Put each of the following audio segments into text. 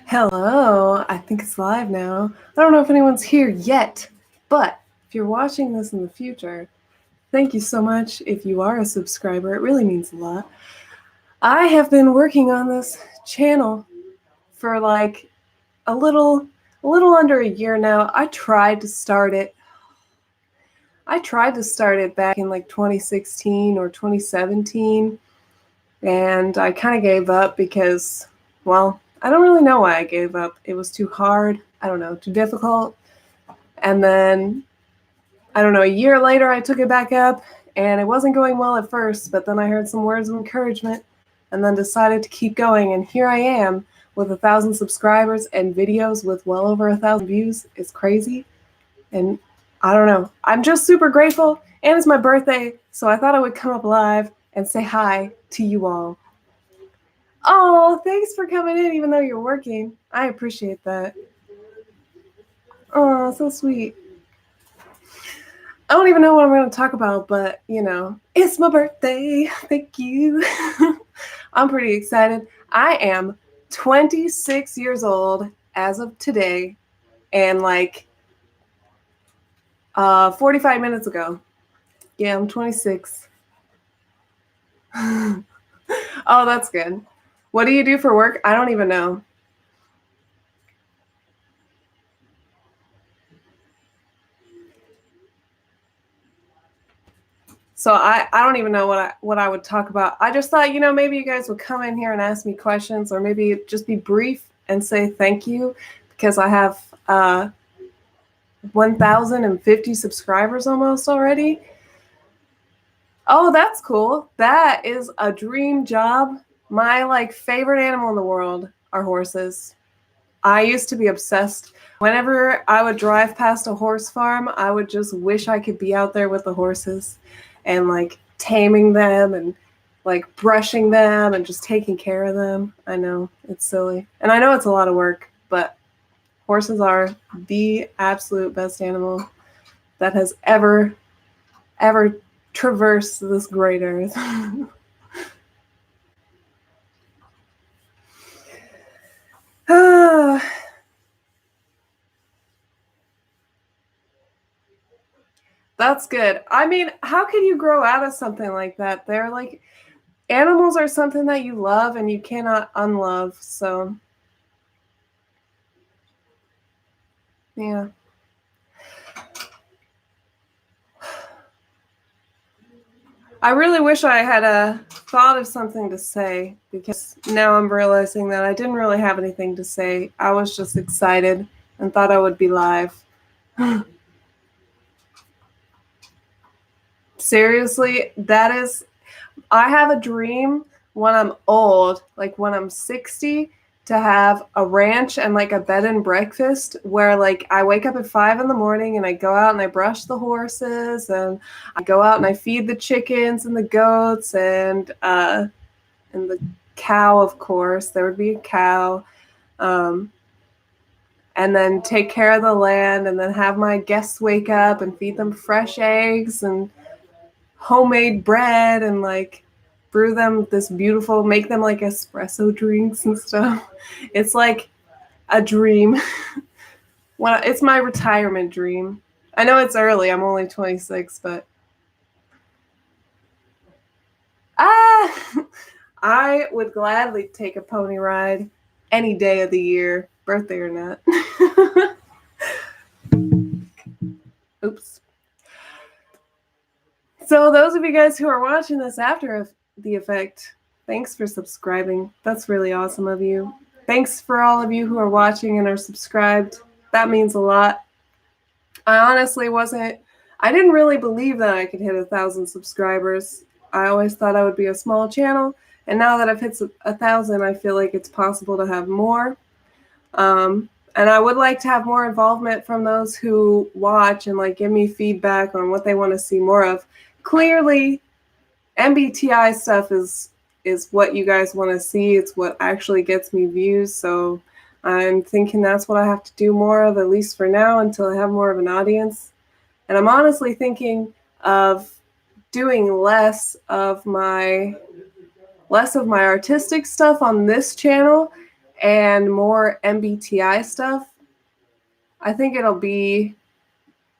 Hello, I think it's live now. I don't know if anyone's here yet, but if you're watching this in the future, thank you so much. If you are a subscriber, it really means a lot. I have been working on this channel for like a little under a year now. I tried to start it back in like 2016 or 2017, and I kind of gave up because, well, I don't really know why I gave up. It was too hard. I don't know, too difficult. And then, I don't know, a year later, I took it back up, and it wasn't going well at first, but then I heard some words of encouragement and then decided to keep going. And here I am with 1,000 subscribers and videos with well over 1,000 views. It's crazy. And I don't know. I'm just super grateful. And it's my birthday, so I thought I would come up live and say hi to you all. Oh, thanks for coming in even though you're working. I appreciate that. Oh, so sweet. I don't even know what I'm going to talk about, but, you know, it's my birthday. Thank you. I'm pretty excited. I am 26 years old as of today, and like 45 minutes ago. Yeah, I'm 26. Oh, that's good. What do you do for work? I don't even know. So I don't even know what I would talk about. I just thought, you know, maybe you guys would come in here and ask me questions, or maybe just be brief and say thank you, because I have 1,050 subscribers almost already. Oh, that's cool. That is a dream job. My like favorite animal in the world are horses. I used to be obsessed. Whenever I would drive past a horse farm, I would just wish I could be out there with the horses and like taming them and like brushing them and just taking care of them. I know it's silly. And I know it's a lot of work, but horses are the absolute best animal that has ever traversed this great earth. That's good. I mean, how can you grow out of something like that? They're like, animals are something that you love and you cannot unlove. So, yeah. I really wish I had thought of something to say, because now I'm realizing that I didn't really have anything to say. I was just excited and thought I would be live. Seriously, I have a dream when I'm old, like when I'm 60, to have a ranch and like a bed and breakfast where like I wake up at 5 in the morning and I go out and I brush the horses and I go out and I feed the chickens and the goats and the cow, of course. There would be a cow. And then take care of the land and then have my guests wake up and feed them fresh eggs and homemade bread and like brew them this beautiful, make them like espresso drinks and stuff. It's like a dream. It's my retirement dream. I know it's early. I'm only 26, but I would gladly take a pony ride any day of the year, birthday or not. Oops. So those of you guys who are watching this after the effect, thanks for subscribing. That's really awesome of you. Thanks for all of you who are watching and are subscribed. That means a lot. I honestly I didn't really believe that I could hit 1,000 subscribers. I always thought I would be a small channel. And now that I've hit 1,000, I feel like it's possible to have more. And I would like to have more involvement from those who watch and like give me feedback on what they want to see more of. Clearly, MBTI stuff is what you guys want to see. It's what actually gets me views. So I'm thinking that's what I have to do more of, at least for now, until I have more of an audience. And I'm honestly thinking of doing less of my artistic stuff on this channel and more MBTI stuff, I think it'll be,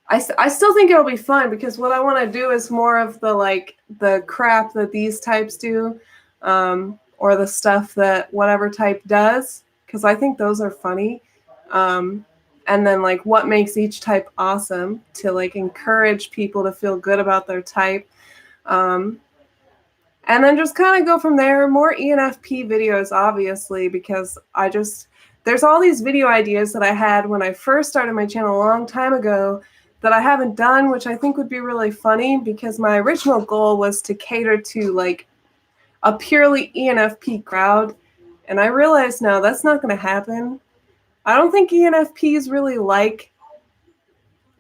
I still think it'll be fun, because what I want to do is more of the crap that these types do, or the stuff that whatever type does, because I think those are funny. And then like what makes each type awesome, to like encourage people to feel good about their type. And then just kind of go from there. More ENFP videos, obviously, because there's all these video ideas that I had when I first started my channel a long time ago that I haven't done, which I think would be really funny, because my original goal was to cater to like a purely ENFP crowd. And I realize now that's not going to happen. I don't think ENFPs really like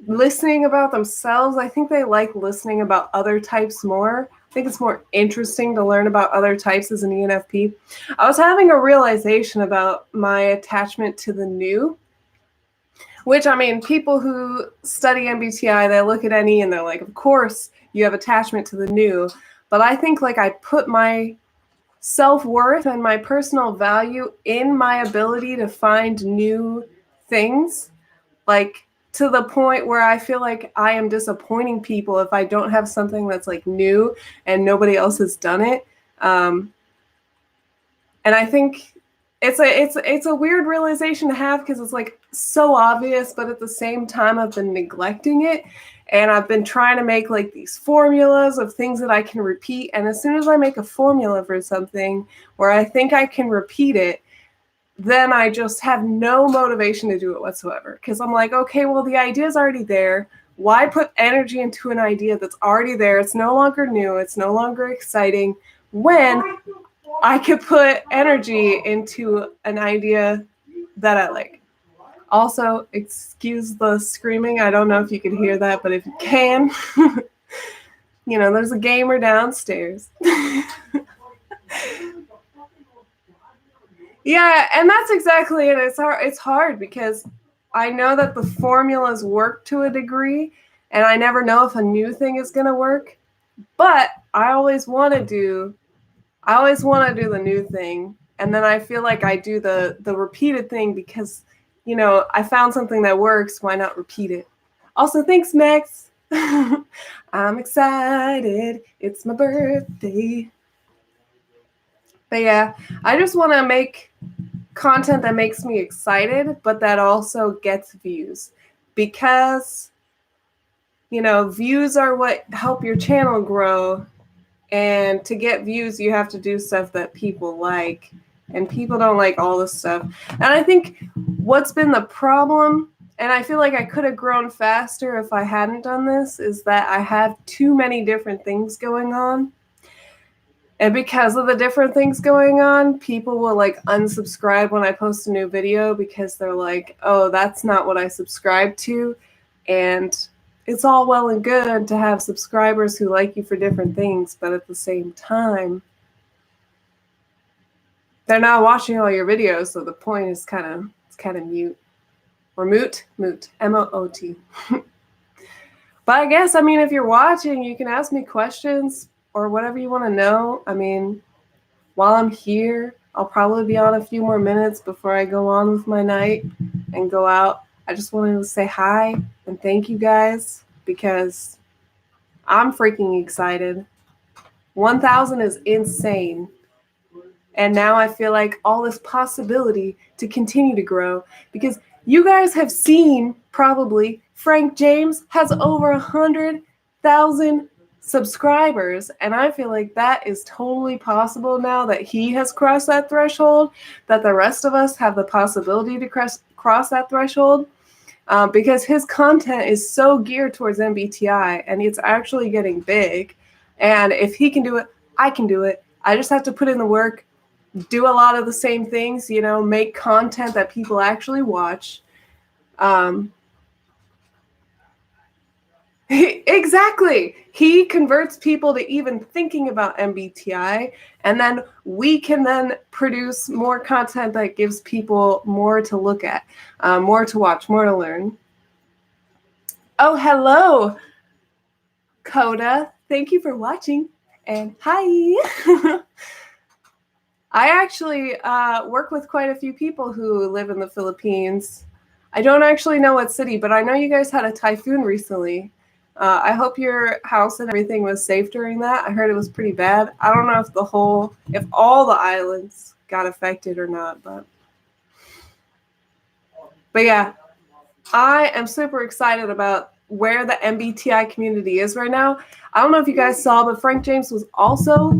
listening about themselves. I think they like listening about other types more. I think it's more interesting to learn about other types as an ENFP. I was having a realization about my attachment to the new, which, I mean, people who study MBTI, they look at NE and they're like, of course you have attachment to the new. But I think like I put my self-worth and my personal value in my ability to find new things, like to the point where I feel like I am disappointing people if I don't have something that's like new and nobody else has done it. And I think it's a weird realization to have, because it's like so obvious, but at the same time I've been neglecting it, and I've been trying to make like these formulas of things that I can repeat. And as soon as I make a formula for something where I think I can repeat it, then I just have no motivation to do it whatsoever, because I'm like, okay, well, the idea is already there. Why put energy into an idea that's already there? It's no longer new. It's no longer exciting, when I could put energy into an idea that I like. Also, excuse the screaming. I don't know if you can hear that, but if you can, there's a gamer downstairs. Yeah, and that's exactly it. It's hard because I know that the formulas work to a degree, and I never know if a new thing is going to work. But I always want to do the new thing, and then I feel like I do the repeated thing because, I found something that works. Why not repeat it? Also, thanks, Max. I'm excited. It's my birthday. But yeah, I just want to make content that makes me excited, but that also gets views, because, views are what help your channel grow. And to get views, you have to do stuff that people like, and people don't like all this stuff. And I think what's been the problem, and I feel like I could have grown faster if I hadn't done this, is that I have too many different things going on. And because of the different things going on, people will like unsubscribe when I post a new video, because they're like, oh, that's not what I subscribe to. And it's all well and good to have subscribers who like you for different things, but at the same time, they're not watching all your videos, so the point is kind of mute. Or moot, M-O-O-T. But I guess, if you're watching, you can ask me questions or whatever you want to know. While I'm here, I'll probably be on a few more minutes before I go on with my night and go out. I just wanted to say hi and thank you guys, because I'm freaking excited. 1,000 is insane. And now I feel like all this possibility to continue to grow, because you guys have seen probably Frank James has over 100,000 subscribers, and I feel like that is totally possible now that he has crossed that threshold, that the rest of us have the possibility to cross that threshold, because his content is so geared towards MBTI, and it's actually getting big. And if he can do it, I can do it. I just have to put in the work, do a lot of the same things, make content that people actually watch. Exactly. He converts people to even thinking about MBTI, and then we can then produce more content that gives people more to look at, more to watch, more to learn. Oh, hello, Coda. Thank you for watching, and hi. I actually work with quite a few people who live in the Philippines. I don't actually know what city, but I know you guys had a typhoon recently. I hope your house and everything was safe during that. I heard it was pretty bad. I don't know if all the islands got affected or not, but yeah, I am super excited about where the MBTI community is right now. I don't know if you guys saw, but Frank James was also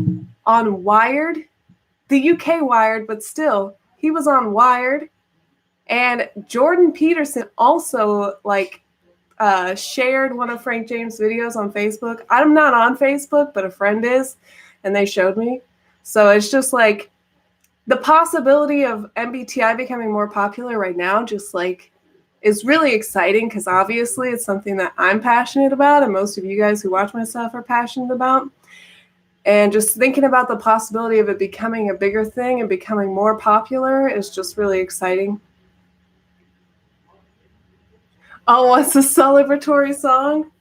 on Wired, the UK Wired, but still, he was on Wired. And Jordan Peterson also shared one of Frank James' videos on Facebook. I'm not on Facebook, but a friend is, and they showed me. So it's just like the possibility of MBTI becoming more popular right now just like is really exciting because obviously it's something that I'm passionate about and most of you guys who watch my stuff are passionate about. And just thinking about the possibility of it becoming a bigger thing and becoming more popular is just really exciting. Oh, what's the celebratory song?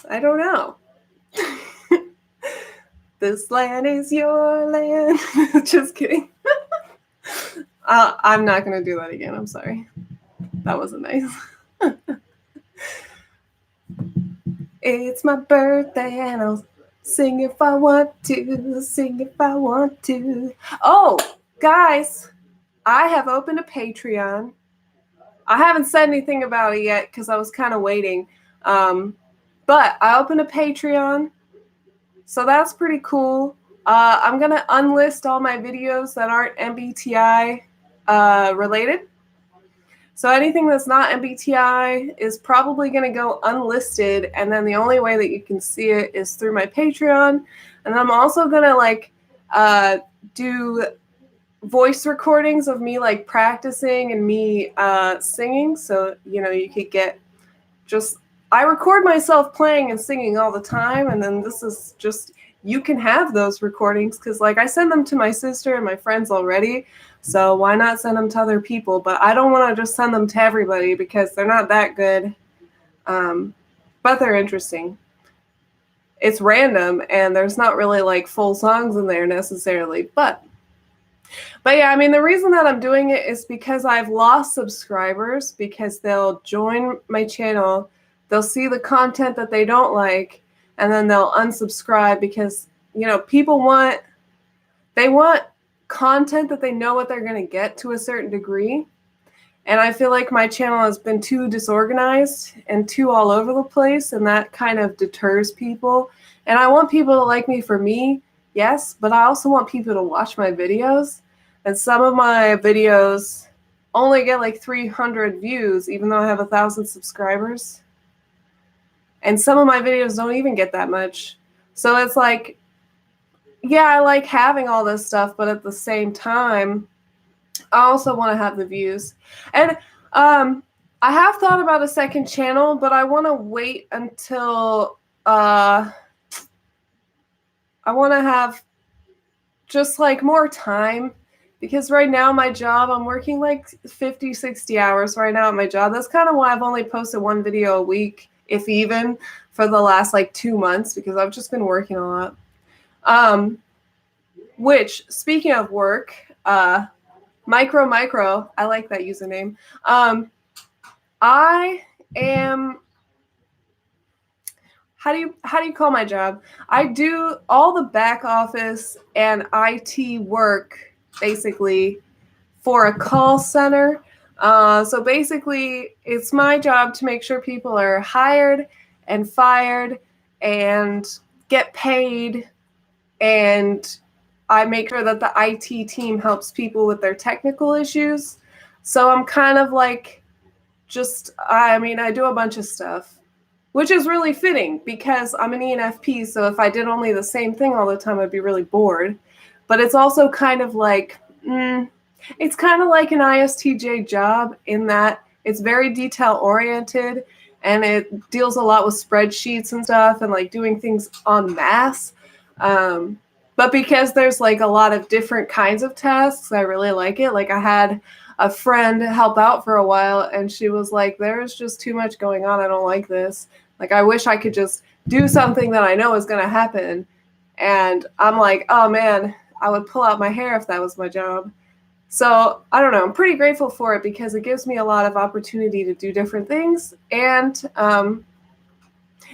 I don't know. This land is your land. Just kidding. I'm not going to do that again. I'm sorry. That wasn't nice. It's my birthday and I'll sing if I want to, sing if I want to. Oh, guys, I have opened a Patreon. I haven't said anything about it yet because I was kind of waiting. But I opened a Patreon, so that's pretty cool. I'm going to unlist all my videos that aren't MBTI related. So anything that's not MBTI is probably going to go unlisted, and then the only way that you can see it is through my Patreon. And I'm also going to do voice recordings of me like practicing and me singing. So, you could get I record myself playing and singing all the time, and then this is just, you can have those recordings because like I send them to my sister and my friends already. So why not send them to other people? But I don't want to just send them to everybody because they're not that good. But they're interesting. It's random and there's not really like full songs in there necessarily. But yeah, I mean, the reason that I'm doing it is because I've lost subscribers because they'll join my channel, they'll see the content that they don't like, and then they'll unsubscribe because, people want content that they know what they're going to get to a certain degree. And I feel like my channel has been too disorganized and too all over the place, and that kind of deters people. And I want people to like me for me, yes, but I also want people to watch my videos. And some of my videos only get like 300 views, even though I have 1,000 subscribers. And some of my videos don't even get that much. So it's like, yeah, I like having all this stuff, but at the same time, I also want to have the views. And I have thought about a second channel, but I want to wait until I want to have just like more time, because right now my job, I'm working like 50, 60 hours right now at my job. That's kind of why I've only posted one video a week, if even, for the last like 2 months, because I've just been working a lot. Which, speaking of work, Micro, I like that username. I am, how do you call my job? I do all the back office and IT work basically for a call center. So basically, it's my job to make sure people are hired and fired and get paid, and I make sure that the IT team helps people with their technical issues. So I'm kind of like I do a bunch of stuff, which is really fitting because I'm an ENFP. So if I did only the same thing all the time, I'd be really bored. But it's also kind of like, it's kind of like an ISTJ job in that it's very detail oriented and it deals a lot with spreadsheets and stuff and like doing things en masse. But because there's like a lot of different kinds of tasks, I really like it. Like I had a friend help out for a while and she was like, there's just too much going on. I don't like this. Like, I wish I could just do something that I know is going to happen. And I'm like, oh man, I would pull out my hair if that was my job. So I don't know. I'm pretty grateful for it because it gives me a lot of opportunity to do different things, and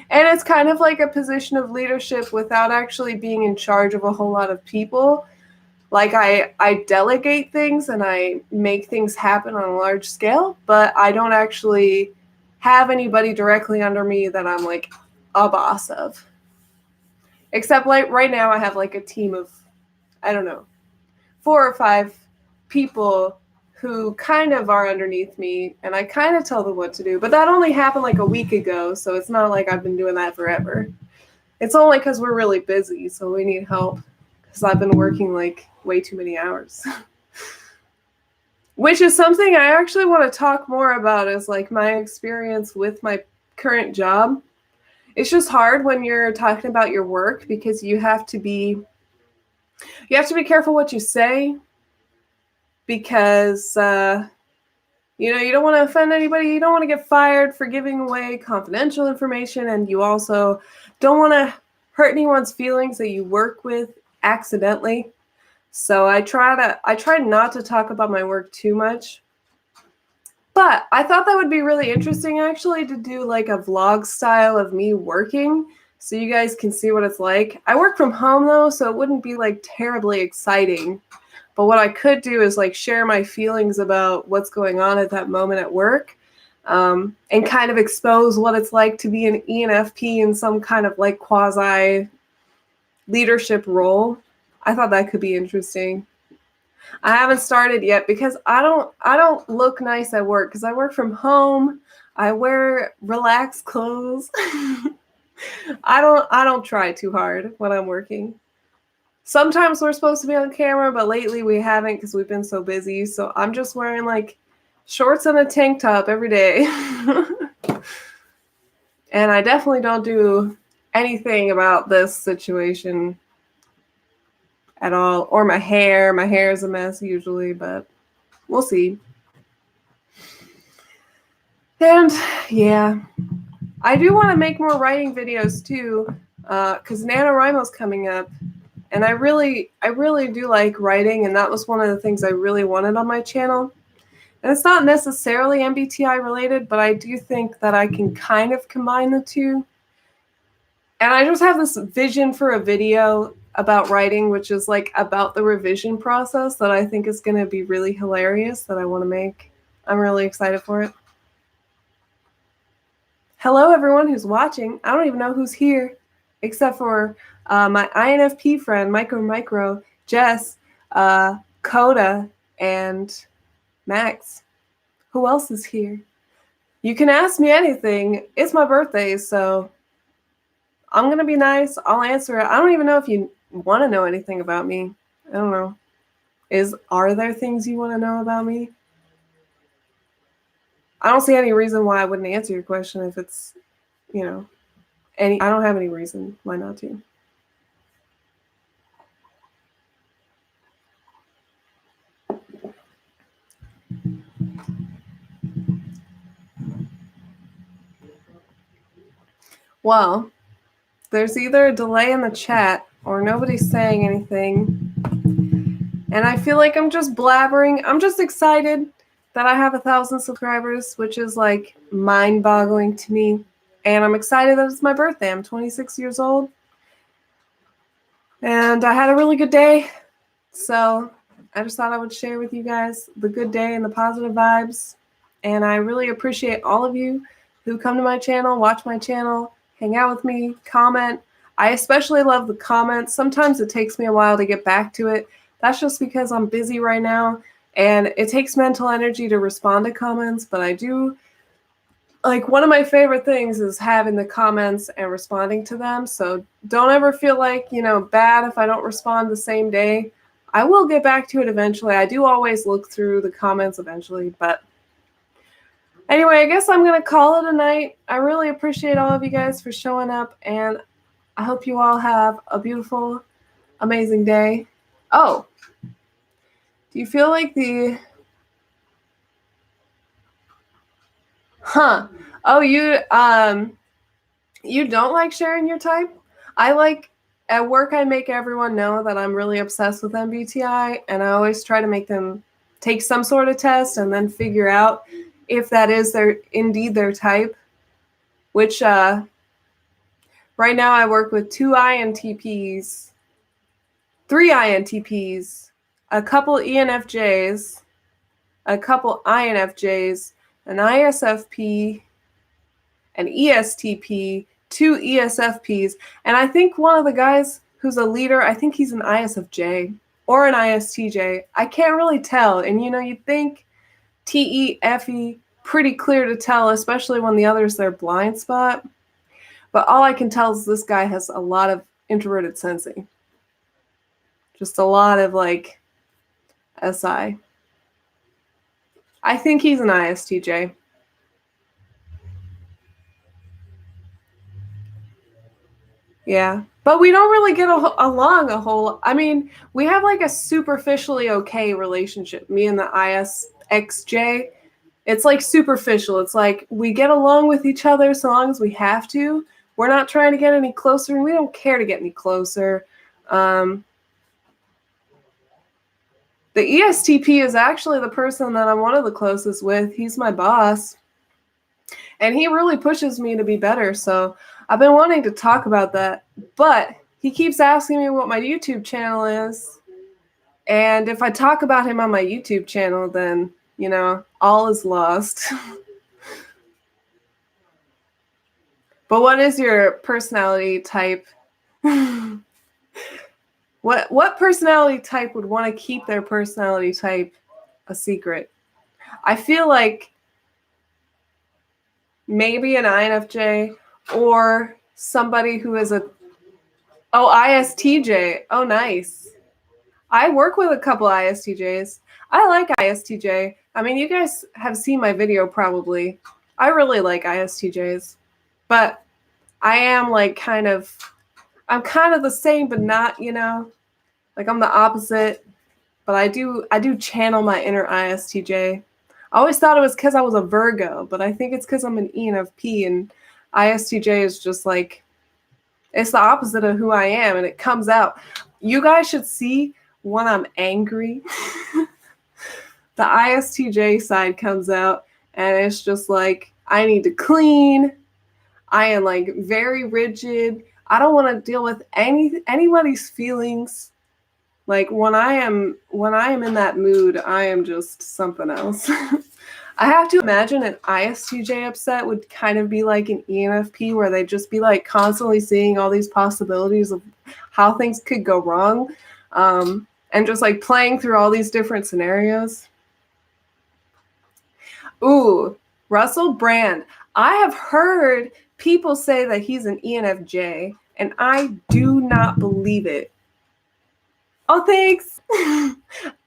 it's kind of like a position of leadership without actually being in charge of a whole lot of people. Like I delegate things and I make things happen on a large scale, but I don't actually have anybody directly under me that I'm like a boss of. Except like right now I have like a team of, I don't know, 4 or 5 people who kind of are underneath me and I kind of tell them what to do. But that only happened like a week ago, so it's not like I've been doing that forever. It's only because we're really busy, so we need help because I've been working like way too many hours. Which is something I actually want to talk more about, is like my experience with my current job. It's just hard when you're talking about your work because you have to be careful what you say because you don't want to offend anybody. You don't want to get fired for giving away confidential information, and you also don't want to hurt anyone's feelings that you work with accidentally. So I try not to talk about my work too much. But I thought that would be really interesting actually to do like a vlog style of me working so you guys can see what it's like. I work from home though, so it wouldn't be like terribly exciting. But what I could do is like share my feelings about what's going on at that moment at work, and kind of expose what it's like to be an ENFP in some kind of like quasi leadership role. I thought that could be interesting. I haven't started yet because I don't look nice at work because I work from home. I wear relaxed clothes. I don't try too hard when I'm working. Sometimes we're supposed to be on camera, but lately we haven't because we've been so busy. So I'm just wearing like shorts and a tank top every day. And I definitely don't do anything about this situation at all. Or my hair. My hair is a mess usually, but we'll see. And yeah, I do want to make more writing videos too, because NaNoWriMo's coming up. And I really do like writing, and that was one of the things I really wanted on my channel. And it's not necessarily MBTI related, but I do think that I can kind of combine the two. And I just have this vision for a video about writing, which is like about the revision process that I think is going to be really hilarious that I want to make. I'm really excited for it. Hello, everyone who's watching. I don't even know who's here, except for my INFP friend, Micro, Jess, Coda, and Max. Who else is here? You can ask me anything. It's my birthday, so I'm going to be nice. I'll answer it. I don't even know if you want to know anything about me. I don't know. Are there things you want to know about me? I don't see any reason why I wouldn't answer your question if it's, I don't have any reason why not to. Well, there's either a delay in the chat or nobody's saying anything. And I feel like I'm just blabbering. I'm just excited that I have 1,000 subscribers, which is like mind-boggling to me. And I'm excited that it's my birthday. I'm 26 years old. And I had a really good day. So I just thought I would share with you guys the good day and the positive vibes. And I really appreciate all of you who come to my channel, watch my channel, hang out with me, comment. I especially love the comments. Sometimes it takes me a while to get back to it. That's just because I'm busy right now. And it takes mental energy to respond to comments, but I do. Like, one of my favorite things is having the comments and responding to them. So don't ever feel like, bad if I don't respond the same day. I will get back to it eventually. I do always look through the comments eventually. But anyway, I guess I'm going to call it a night. I really appreciate all of you guys for showing up. And I hope you all have a beautiful, amazing day. Oh, do you feel like Oh, you don't like sharing your type? I like At work, I make everyone know that I'm really obsessed with MBTI, and I always try to make them take some sort of test and then figure out if that is indeed their type. Which right now I work with 2 INTPs, 3 INTPs, a couple ENFJs, a couple INFJs, an ISFP, an ESTP, 2 ESFPs, and I think one of the guys who's a leader, I think he's an ISFJ or an ISTJ. I can't really tell. And you'd think TEFE, pretty clear to tell, especially when the other's their blind spot. But all I can tell is this guy has a lot of introverted sensing. Just a lot of like SI. I think he's an ISTJ. Yeah. But we don't really get along a whole. I mean, we have like a superficially okay relationship, me and the ISXJ. It's like superficial. It's like we get along with each other so long as we have to. We're not trying to get any closer, and we don't care to get any closer. The ESTP is actually the person that I'm one of the closest with. He's my boss, and he really pushes me to be better. So I've been wanting to talk about that, but he keeps asking me what my YouTube channel is. And if I talk about him on my YouTube channel, then, all is lost. But what is your personality type? What personality type would want to keep their personality type a secret? I feel like maybe an INFJ or somebody who is ISTJ. Oh, nice. I work with a couple ISTJs. I like ISTJ. I mean, you guys have seen my video probably. I really like ISTJs. But I am like I'm kind of the same, but not, like I'm the opposite. But I do channel my inner ISTJ. I always thought it was because I was a Virgo, but I think it's because I'm an ENFP, and ISTJ is just like, it's the opposite of who I am, and it comes out. You guys should see when I'm angry. The ISTJ side comes out, and it's just like, I need to clean. I am like very rigid. I don't want to deal with anybody's feelings. Like when I am in that mood, I am just something else. I have to imagine an ISTJ upset would kind of be like an ENFP, where they'd just be like constantly seeing all these possibilities of how things could go wrong, and just like playing through all these different scenarios. Ooh, Russell Brand. I have heard people say that he's an ENFJ, and I do not believe it. Oh, thanks.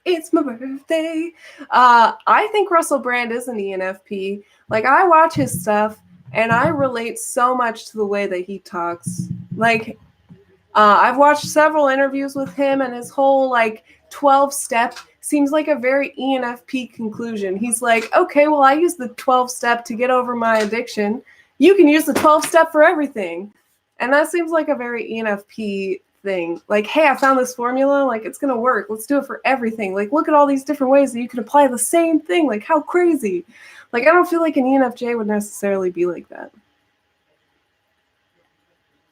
It's my birthday. I think Russell Brand is an ENFP. Like, I watch his stuff, and I relate so much to the way that he talks. Like, I've watched several interviews with him, and his whole, 12-step seems like a very ENFP conclusion. He's like, okay, well, I use the 12-step to get over my addiction. You can use the 12-step for everything. And that seems like a very ENFP thing. Like, hey, I found this formula. Like, it's going to work. Let's do it for everything. Like, look at all these different ways that you can apply the same thing. Like, how crazy. Like, I don't feel like an ENFJ would necessarily be like that.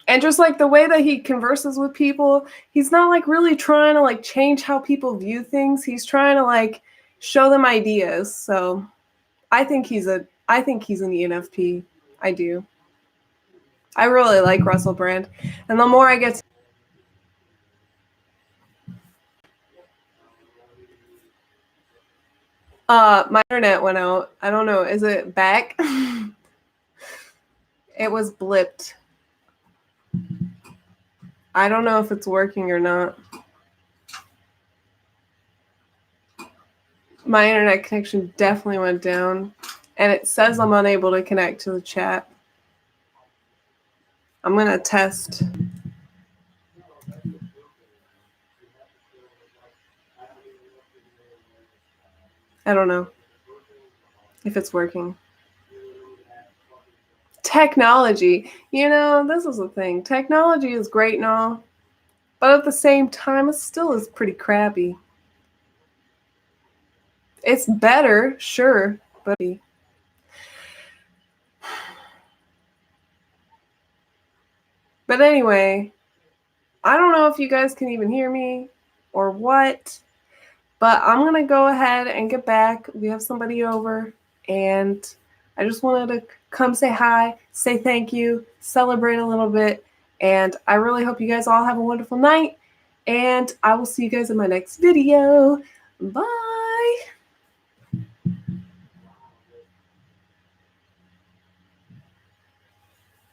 And just like the way that he converses with people, he's not like really trying to like change how people view things. He's trying to like show them ideas. So I think he's an ENFP. I do. I really like Russell Brand. And the more I get my internet went out. I don't know. Is it back? It was blipped. I don't know if it's working or not. My internet connection definitely went down, and it says I'm unable to connect to the chat. I'm going to test. I don't know if it's working. Technology. This is the thing. Technology is great and all, But at the same time, it still is pretty crappy. It's better, sure, but anyway, I don't know if you guys can even hear me or what, but I'm going to go ahead and get back. We have somebody over, and I just wanted to come say hi, say thank you, celebrate a little bit, and I really hope you guys all have a wonderful night, and I will see you guys in my next video. Bye!